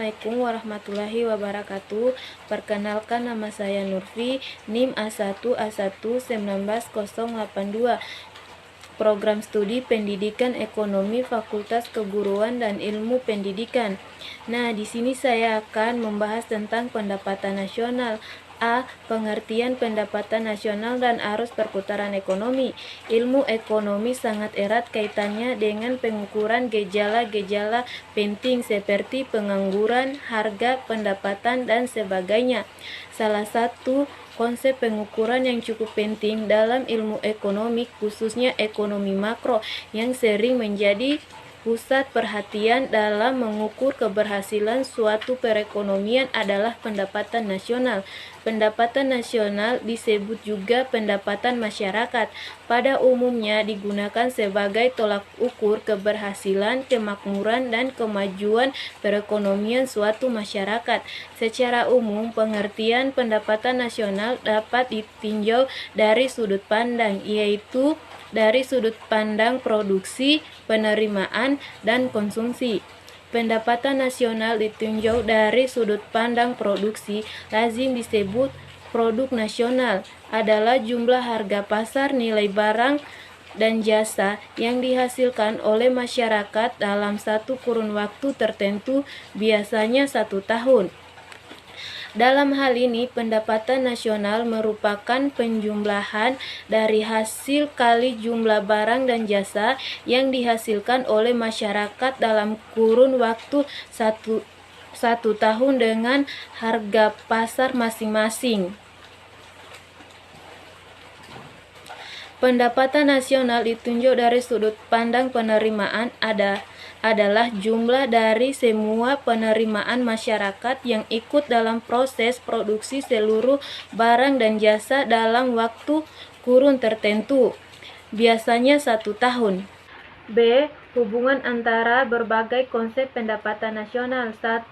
Assalamualaikum warahmatullahi wabarakatuh. Perkenalkan, nama saya Nurfi, NIM A1A1-19082, Program Studi Pendidikan Ekonomi Fakultas Keguruan dan Ilmu Pendidikan. Nah, di sini saya akan membahas tentang pendapatan nasional. A. Pengertian pendapatan nasional dan arus perputaran ekonomi. Ilmu ekonomi sangat erat kaitannya dengan pengukuran gejala-gejala penting seperti pengangguran, harga, pendapatan, dan sebagainya. Salah satu konsep pengukuran yang cukup penting dalam ilmu ekonomi, khususnya ekonomi makro, yang sering menjadi pusat perhatian dalam mengukur keberhasilan suatu perekonomian adalah pendapatan nasional. Pendapatan nasional disebut juga pendapatan masyarakat. Pada umumnya digunakan sebagai tolak ukur keberhasilan, kemakmuran, dan kemajuan perekonomian suatu masyarakat. Secara umum, pengertian pendapatan nasional dapat ditinjau dari sudut pandang, yaitu dari sudut pandang produksi, penerimaan, dan konsumsi. Pendapatan nasional ditinjau dari sudut pandang produksi, lazim disebut produk nasional, adalah jumlah harga pasar nilai barang dan jasa yang dihasilkan oleh masyarakat dalam satu kurun waktu tertentu, biasanya 1 tahun. Dalam hal ini, pendapatan nasional merupakan penjumlahan dari hasil kali jumlah barang dan jasa yang dihasilkan oleh masyarakat dalam kurun waktu satu tahun dengan harga pasar masing-masing. Pendapatan nasional ditinjau dari sudut pandang penerimaan adalah jumlah dari semua penerimaan masyarakat yang ikut dalam proses produksi seluruh barang dan jasa dalam waktu kurun tertentu, biasanya 1 tahun. B. Hubungan antara berbagai konsep pendapatan nasional. 1.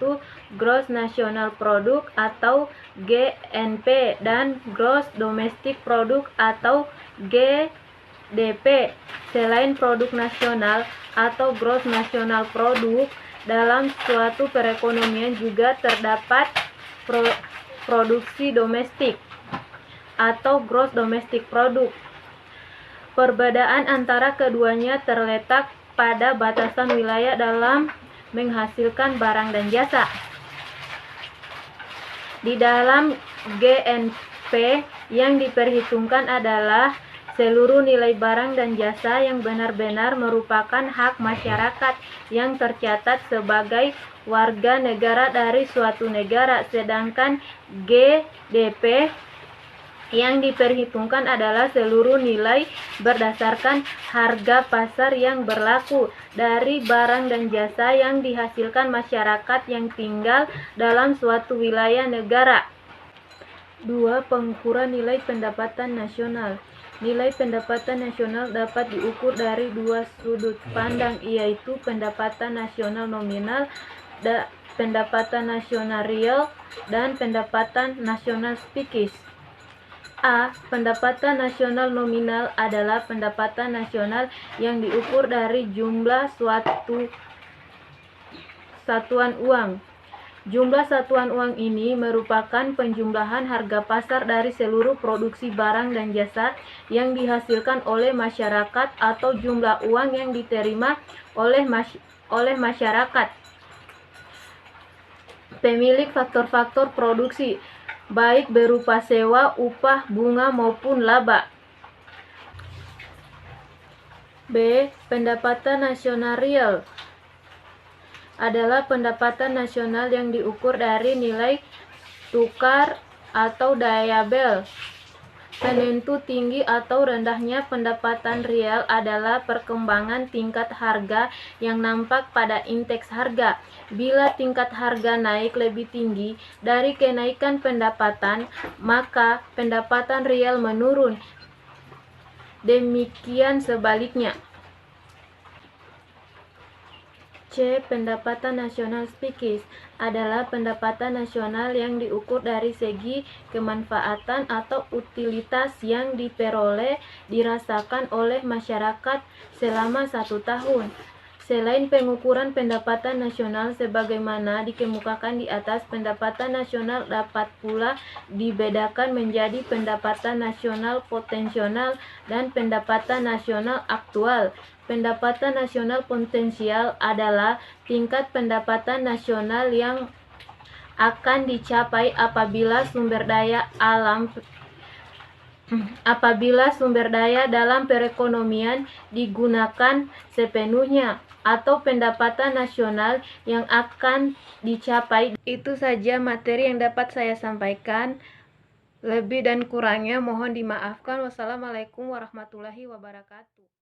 Gross National Product atau GNP dan Gross Domestic Product atau GDP. Selain produk nasional atau Gross National Product, dalam suatu perekonomian juga terdapat produksi domestik atau Gross Domestic Product. Perbedaan antara keduanya terletak pada batasan wilayah dalam menghasilkan barang dan jasa. Di dalam GNP yang diperhitungkan adalah seluruh nilai barang dan jasa yang benar-benar merupakan hak masyarakat yang tercatat sebagai warga negara dari suatu negara, sedangkan GDP yang diperhitungkan adalah seluruh nilai berdasarkan harga pasar yang berlaku dari barang dan jasa yang dihasilkan masyarakat yang tinggal dalam suatu wilayah negara. 2. Pengukuran nilai pendapatan nasional. Nilai pendapatan nasional dapat diukur dari 2 sudut pandang, yaitu pendapatan nasional nominal, pendapatan nasional real, dan pendapatan nasional psikis. A. Pendapatan nasional nominal adalah pendapatan nasional yang diukur dari jumlah suatu satuan uang. Jumlah satuan uang ini merupakan penjumlahan harga pasar dari seluruh produksi barang dan jasa yang dihasilkan oleh masyarakat atau jumlah uang yang diterima oleh masyarakat pemilik faktor-faktor produksi, baik berupa sewa, upah, bunga, maupun laba. B. Pendapatan nasional real adalah pendapatan nasional yang diukur dari nilai tukar atau daya beli. Penentu tinggi atau rendahnya pendapatan real adalah perkembangan tingkat harga yang nampak pada indeks harga. Bila tingkat harga naik lebih tinggi dari kenaikan pendapatan, maka pendapatan real menurun. Demikian sebaliknya. C. Pendapatan nasional psikis adalah pendapatan nasional yang diukur dari segi kemanfaatan atau utilitas yang dirasakan oleh masyarakat selama 1 tahun. Selain pengukuran pendapatan nasional sebagaimana dikemukakan di atas, pendapatan nasional dapat pula dibedakan menjadi pendapatan nasional potensial dan pendapatan nasional aktual. Pendapatan nasional potensial adalah tingkat pendapatan nasional yang akan dicapai apabila sumber daya dalam perekonomian digunakan sepenuhnya, atau pendapatan nasional yang akan dicapai. Itu saja materi yang dapat saya sampaikan. Lebih dan kurangnya mohon dimaafkan. Wassalamualaikum warahmatullahi wabarakatuh.